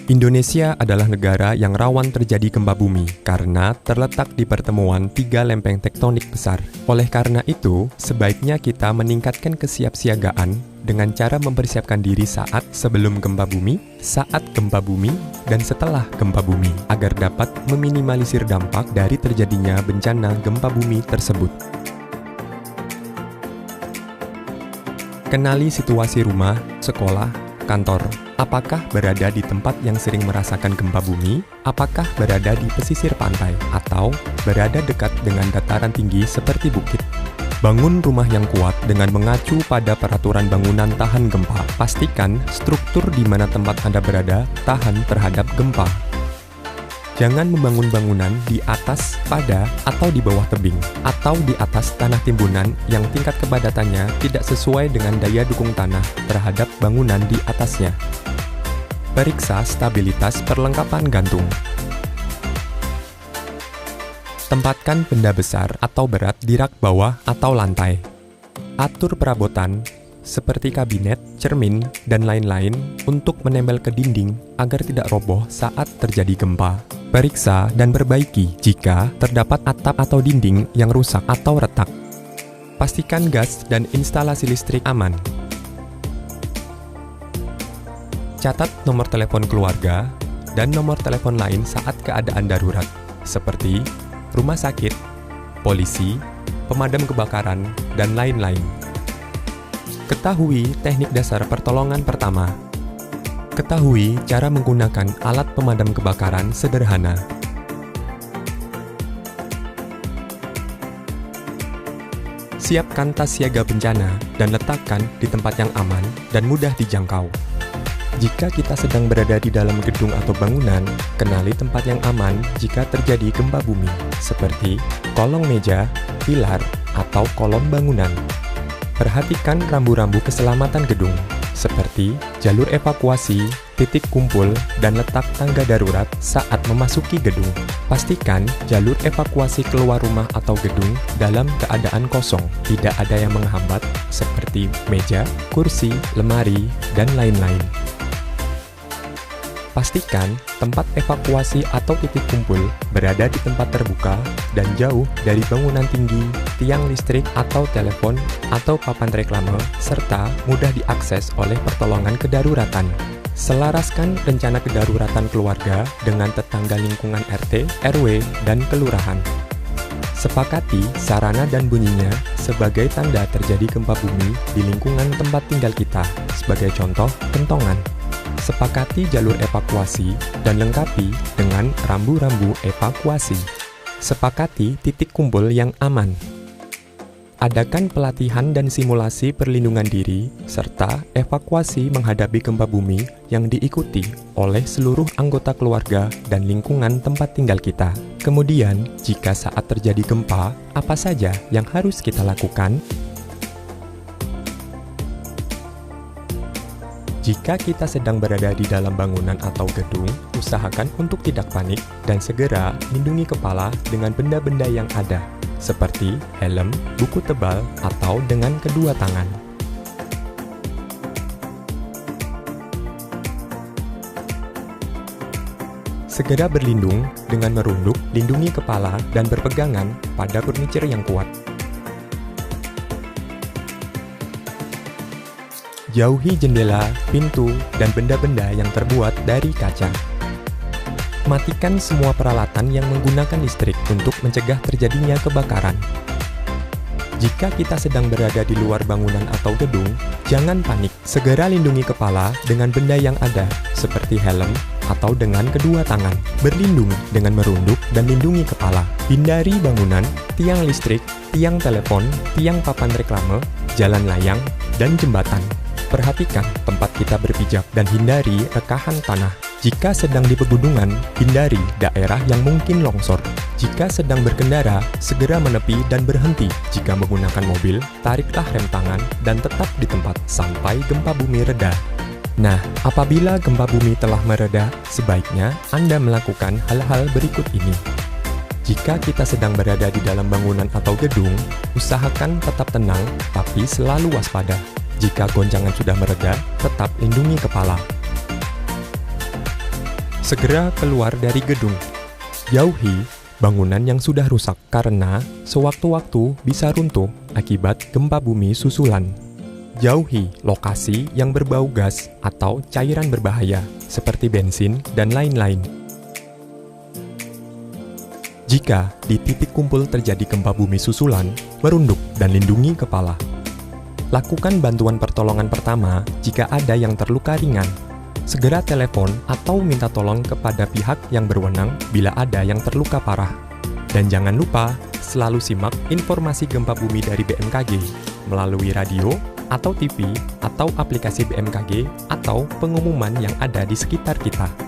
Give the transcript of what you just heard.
Indonesia adalah negara yang rawan terjadi gempa bumi karena terletak di pertemuan 3 lempeng tektonik besar. Oleh karena itu, sebaiknya kita meningkatkan kesiapsiagaan dengan cara mempersiapkan diri saat sebelum gempa bumi, saat gempa bumi, dan setelah gempa bumi agar dapat meminimalisir dampak dari terjadinya bencana gempa bumi tersebut. Kenali situasi rumah, sekolah, kantor. Apakah berada di tempat yang sering merasakan gempa bumi? Apakah berada di pesisir pantai? Atau berada dekat dengan dataran tinggi seperti bukit? Bangun rumah yang kuat dengan mengacu pada peraturan bangunan tahan gempa. Pastikan struktur di mana tempat Anda berada tahan terhadap gempa. Jangan membangun bangunan di atas, pada, atau di bawah tebing, atau di atas tanah timbunan yang tingkat kepadatannya tidak sesuai dengan daya dukung tanah terhadap bangunan di atasnya. Periksa stabilitas perlengkapan gantung. Tempatkan benda besar atau berat di rak bawah atau lantai. Atur perabotan, seperti kabinet, cermin, dan lain-lain untuk menempel ke dinding agar tidak roboh saat terjadi gempa. Periksa dan perbaiki jika terdapat atap atau dinding yang rusak atau retak. Pastikan gas dan instalasi listrik aman. Catat nomor telepon keluarga dan nomor telepon lain saat keadaan darurat, seperti rumah sakit, polisi, pemadam kebakaran, dan lain-lain. Ketahui teknik dasar pertolongan pertama. Ketahui cara menggunakan alat pemadam kebakaran sederhana. Siapkan tas siaga bencana dan letakkan di tempat yang aman dan mudah dijangkau. Jika kita sedang berada di dalam gedung atau bangunan, kenali tempat yang aman jika terjadi gempa bumi, seperti kolong meja, pilar, atau kolom bangunan. Perhatikan rambu-rambu keselamatan gedung, seperti jalur evakuasi, titik kumpul, dan letak tangga darurat saat memasuki gedung. Pastikan jalur evakuasi keluar rumah atau gedung dalam keadaan kosong, tidak ada yang menghambat, seperti meja, kursi, lemari, dan lain-lain. Pastikan tempat evakuasi atau titik kumpul berada di tempat terbuka dan jauh dari bangunan tinggi, tiang listrik atau telepon, atau papan reklame, serta mudah diakses oleh pertolongan kedaruratan. Selaraskan rencana kedaruratan keluarga dengan tetangga lingkungan RT, RW, dan kelurahan. Sepakati sarana dan bunyinya sebagai tanda terjadi gempa bumi di lingkungan tempat tinggal kita, sebagai contoh kentongan. Sepakati jalur evakuasi dan lengkapi dengan rambu-rambu evakuasi. Sepakati titik kumpul yang aman. Adakan pelatihan dan simulasi perlindungan diri serta evakuasi menghadapi gempa bumi yang diikuti oleh seluruh anggota keluarga dan lingkungan tempat tinggal kita. Kemudian, jika saat terjadi gempa, apa saja yang harus kita lakukan? Jika kita sedang berada di dalam bangunan atau gedung, usahakan untuk tidak panik dan segera lindungi kepala dengan benda-benda yang ada, seperti helm, buku tebal, atau dengan kedua tangan. Segera berlindung dengan merunduk, lindungi kepala, dan berpegangan pada furniture yang kuat. Jauhi jendela, pintu, dan benda-benda yang terbuat dari kaca. Matikan semua peralatan yang menggunakan listrik untuk mencegah terjadinya kebakaran. Jika kita sedang berada di luar bangunan atau gedung, jangan panik. Segera lindungi kepala dengan benda yang ada, seperti helm atau dengan kedua tangan. Berlindung dengan merunduk dan lindungi kepala. Hindari bangunan, tiang listrik, tiang telepon, tiang papan reklame, jalan layang, dan jembatan. Perhatikan tempat kita berpijak dan hindari rekahan tanah. Jika sedang di pegunungan, hindari daerah yang mungkin longsor. Jika sedang berkendara, segera menepi dan berhenti. Jika menggunakan mobil, tariklah rem tangan dan tetap di tempat sampai gempa bumi reda. Nah, apabila gempa bumi telah mereda, sebaiknya Anda melakukan hal-hal berikut ini. Jika kita sedang berada di dalam bangunan atau gedung, usahakan tetap tenang tapi selalu waspada. Jika goncangan sudah mereda, tetap lindungi kepala. Segera keluar dari gedung. Jauhi bangunan yang sudah rusak karena sewaktu-waktu bisa runtuh akibat gempa bumi susulan. Jauhi lokasi yang berbau gas atau cairan berbahaya seperti bensin dan lain-lain. Jika di titik kumpul terjadi gempa bumi susulan, merunduk dan lindungi kepala. Lakukan bantuan pertolongan pertama jika ada yang terluka ringan. Segera telepon atau minta tolong kepada pihak yang berwenang bila ada yang terluka parah. Dan jangan lupa selalu simak informasi gempa bumi dari BMKG melalui radio atau TV atau aplikasi BMKG atau pengumuman yang ada di sekitar kita.